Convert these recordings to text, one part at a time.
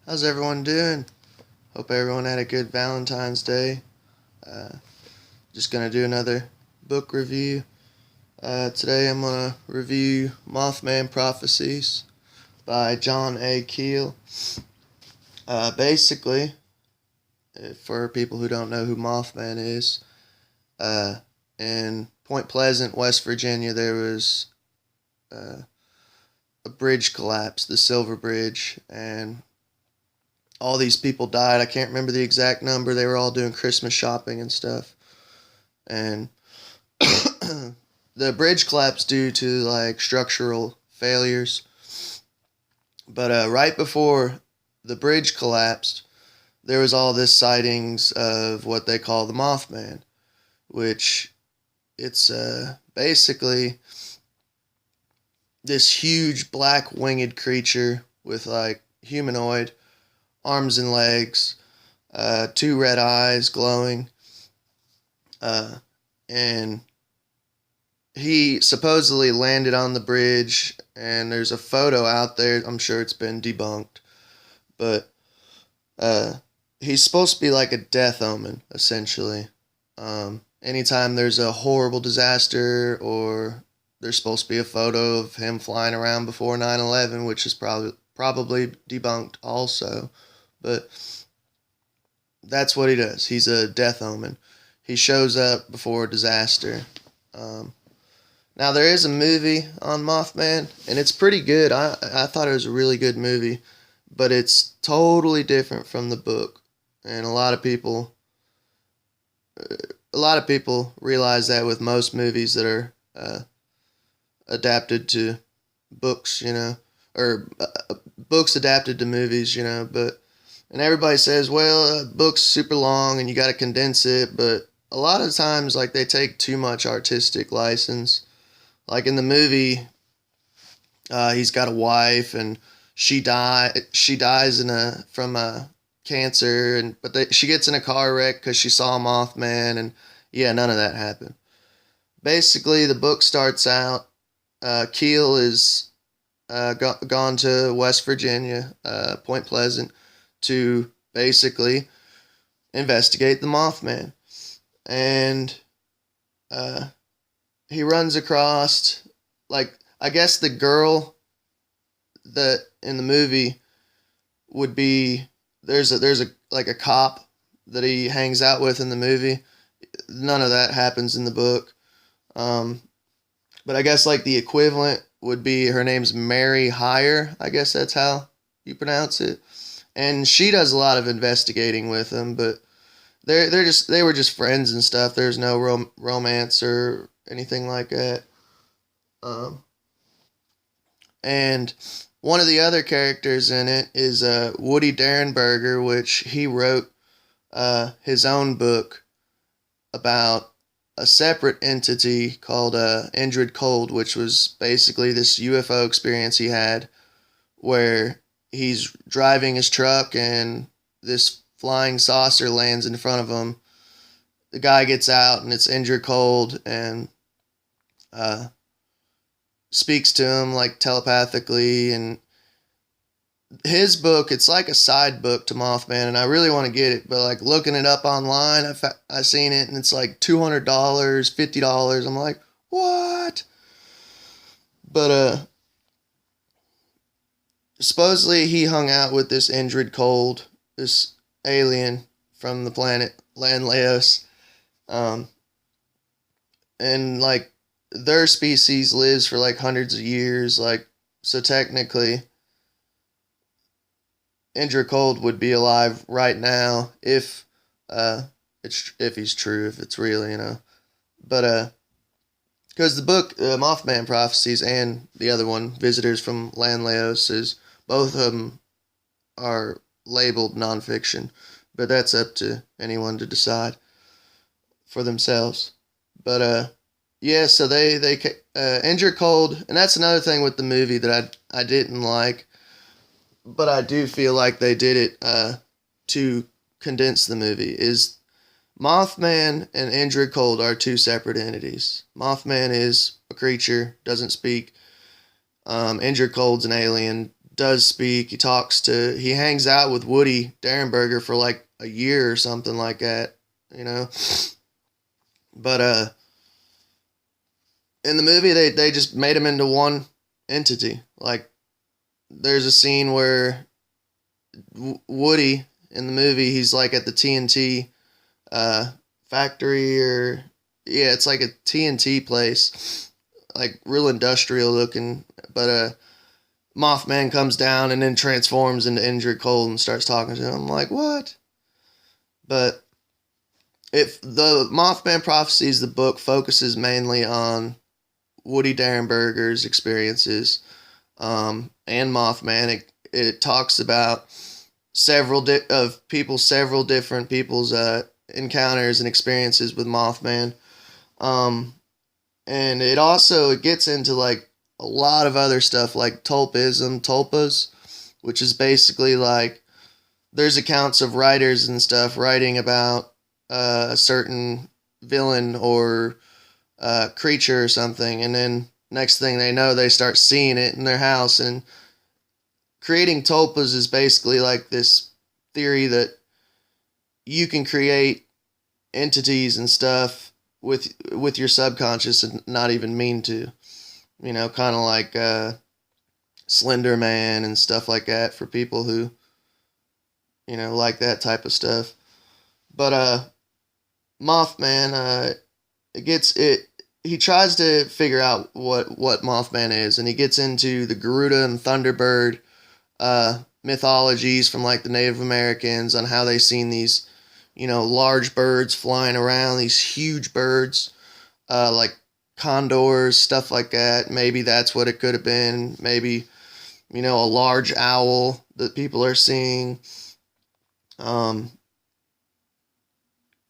How's everyone doing? Hope everyone had a good Valentine's Day. Uh, just gonna do another book review. Today I'm gonna review Mothman Prophecies by John A. Keel. Basically, for people who don't know who Mothman is, uh, in Point Pleasant, West Virginia, there was uh, a bridge collapse, the Silver Bridge, and all these people died. I can't remember the exact number. They were all doing Christmas shopping and stuff. And the bridge collapsed due to like structural failures. But right before the bridge collapsed, there was all this sightings of what they call the Mothman, which it's basically this huge black winged creature with like humanoid arms and legs, two red eyes glowing, and he supposedly landed on the bridge. And there's a photo out there. I'm sure it's been debunked, but he's supposed to be like a death omen, essentially. Anytime there's a horrible disaster, or there's supposed to be a photo of him flying around before 9/11, which is probably debunked also. But that's what he does. He's a death omen. He shows up before a disaster. Now, there is a movie on Mothman, and it's pretty good. I thought it was a really good movie, but it's totally different from the book. And a lot of people realize that with most movies that are adapted to books, or books adapted to movies, but and everybody says, well, a book's super long and you got to condense it, but a lot of times, like, they take too much artistic license. Like in the movie, he's got a wife and she dies from a cancer, but she gets in a car wreck because she saw a Mothman, and yeah, none of that happened. Basically, the book starts out. Keel is gone to West Virginia, Point Pleasant, to basically investigate the Mothman. And he runs across, like, I guess the girl that in the movie would be, there's a like a cop that he hangs out with in the movie. None of that happens in the book. But I guess like the equivalent would be, her name's Mary Hire. I guess that's how you pronounce it. And she does a lot of investigating with him, but they were just friends and stuff. There's no romance or anything like that. And one of the other characters in it is Woody Derrenburger, which he wrote his own book about a separate entity called Idrid, which was basically this UFO experience he had, where he's driving his truck and this flying saucer lands in front of him. The guy gets out and it's Idrid, and speaks to him like telepathically. And his book, it's like a side book to Mothman, and I really want to get it, but like looking it up online, I seen it and it's like $200, $50. I'm like, what? But supposedly he hung out with this Idrid, this alien from the planet Landleos. And like their species lives for like hundreds of years, like, so technically Idrid would be alive right now if if he's true, if it's real. But because the book Mothman Prophecies and the other one, Visitors from Landleos, is both of them are labeled nonfiction, but that's up to anyone to decide for themselves. But yeah, so they Idrid, and that's another thing with the movie that I didn't like, but I do feel like they did it to condense the movie. Is Mothman and Idrid are two separate entities. Mothman is a creature, doesn't speak. Idrid's an alien, does speak. He hangs out with Woody Derrenburger for like a year or something like that, you know. But in the movie, they just made him into one entity. Like, there's a scene where Woody in the movie, he's like at the TNT factory, or yeah, it's like a TNT place, like real industrial looking. But Mothman comes down and then transforms into Indrid Cold and starts talking to him. I'm like, what? But if the Mothman Prophecies, the book focuses mainly on Woody Derrenberger's experiences, and Mothman. It talks about several different people's encounters and experiences with Mothman. Um, and it gets into like a lot of other stuff like tulpas, which is basically like there's accounts of writers and stuff writing about a certain villain or creature or something, and then next thing they know, they start seeing it in their house. And creating tulpas is basically like this theory that you can create entities and stuff with your subconscious and not even mean to. You know, kind of like Slender Man and stuff like that for people who, you know, like that type of stuff. But Mothman, it gets it. He tries to figure out what Mothman is, and he gets into the Garuda and thunderbird mythologies from like the Native Americans on how they seen these, you know, large birds flying around, these huge birds, like condors, stuff like that. Maybe that's what it could have been. Maybe, you know, a large owl that people are seeing. It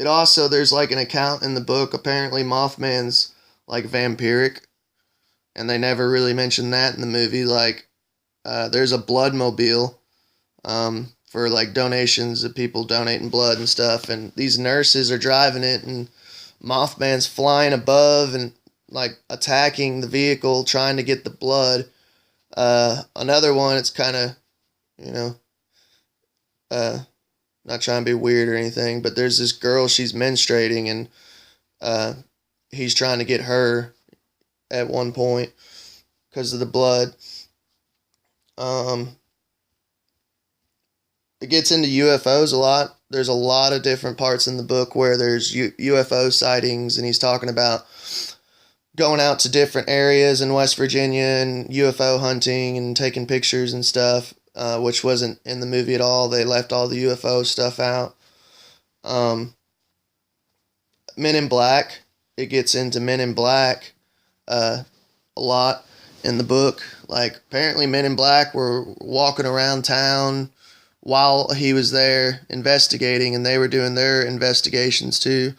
also, there's like an account in the book, apparently Mothman's like vampiric, and they never really mentioned that in the movie. Like, there's a blood mobile for like donations of people donating blood and stuff, and these nurses are driving it, and Mothman's flying above and like attacking the vehicle, trying to get the blood. Another one, it's kind of, you know, not trying to be weird or anything, but there's this girl, she's menstruating, and he's trying to get her at one point because of the blood. It gets into UFOs a lot. There's a lot of different parts in the book where there's UFO sightings, and he's talking about going out to different areas in West Virginia and UFO hunting and taking pictures and stuff, which wasn't in the movie at all. They left all the UFO stuff out. Men in Black. It gets into Men in Black a lot in the book. Like, apparently Men in Black were walking around town while he was there investigating, and they were doing their investigations too.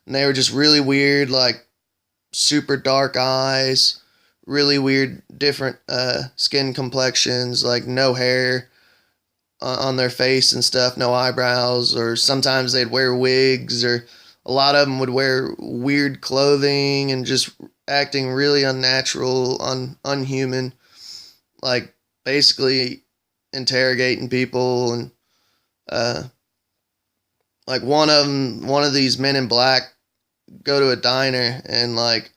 And they were just really weird, like super dark eyes, really weird, different skin complexions, like no hair on their face and stuff, no eyebrows, or sometimes they'd wear wigs, or a lot of them would wear weird clothing and just acting really unnatural, unhuman, like basically interrogating people. And like one of these Men in Black go to a diner, and like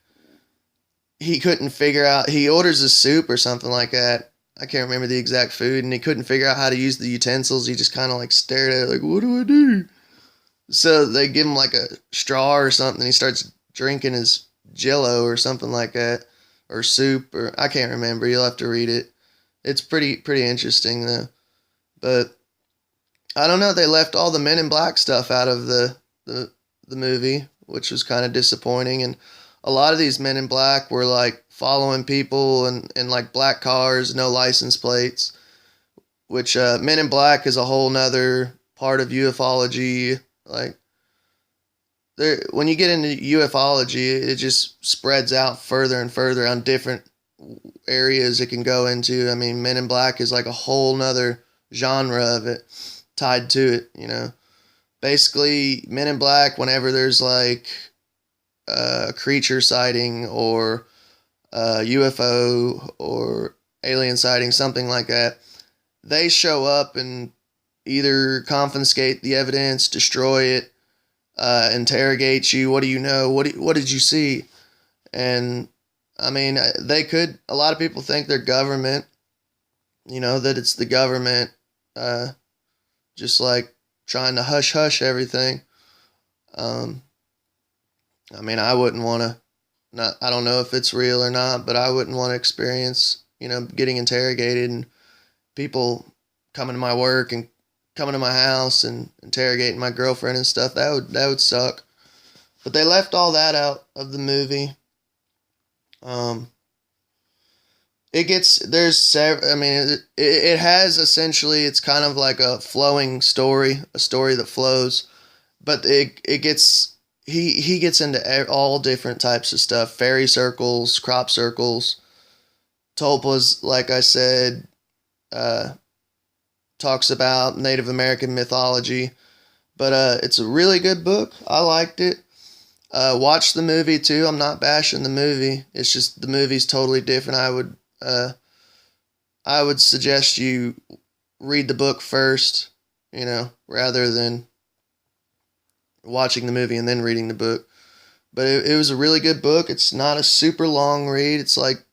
he couldn't figure out, he orders a soup or something like that. I can't remember the exact food, and he couldn't figure out how to use the utensils. He just kind of like stared at it like, what do I do? So they give him like a straw or something. He starts drinking his Jello or something like that, or soup, or I can't remember. You'll have to read it. It's pretty interesting though. But I don't know. They left all the Men in Black stuff out of the movie, which was kind of disappointing. And a lot of these Men in Black were like following people in like black cars, no license plates. Which Men in Black is a whole nother part of ufology. Like, when you get into ufology, it just spreads out further and further on different areas it can go into. I mean, Men in Black is like a whole nother genre of it tied to it, you know. Basically, Men in Black, whenever there's like a creature sighting or a UFO or alien sighting, something like that, they show up and either confiscate the evidence, destroy it, interrogate you. What do you know? What did you see? And I mean, they could. A lot of people think they're government. That it's the government, just like trying to hush hush everything. Um, I mean, I wouldn't want to. Not. I don't know if it's real or not, but I wouldn't want to experience, getting interrogated and people coming to my work and coming to my house and interrogating my girlfriend and stuff. That would suck. But they left all that out of the movie. It gets there's I mean it has essentially, it's kind of like a flowing story, a story that flows, but it gets he gets into all different types of stuff: fairy circles, crop circles. Tolpa's, like I said, uh, talks about Native American mythology, but it's a really good book. I liked it. Watch the movie too. I'm not bashing the movie. It's just the movie's totally different. I would suggest you read the book first, rather than watching the movie and then reading the book. But it was a really good book. It's not a super long read. It's like,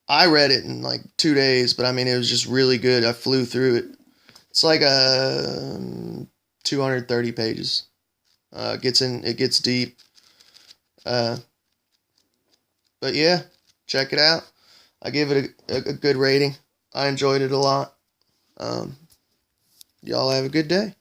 I read it in like 2 days, but I mean, it was just really good. I flew through it. It's like 230 pages. It gets deep. But yeah, check it out. I give it a good rating. I enjoyed it a lot. Y'all have a good day.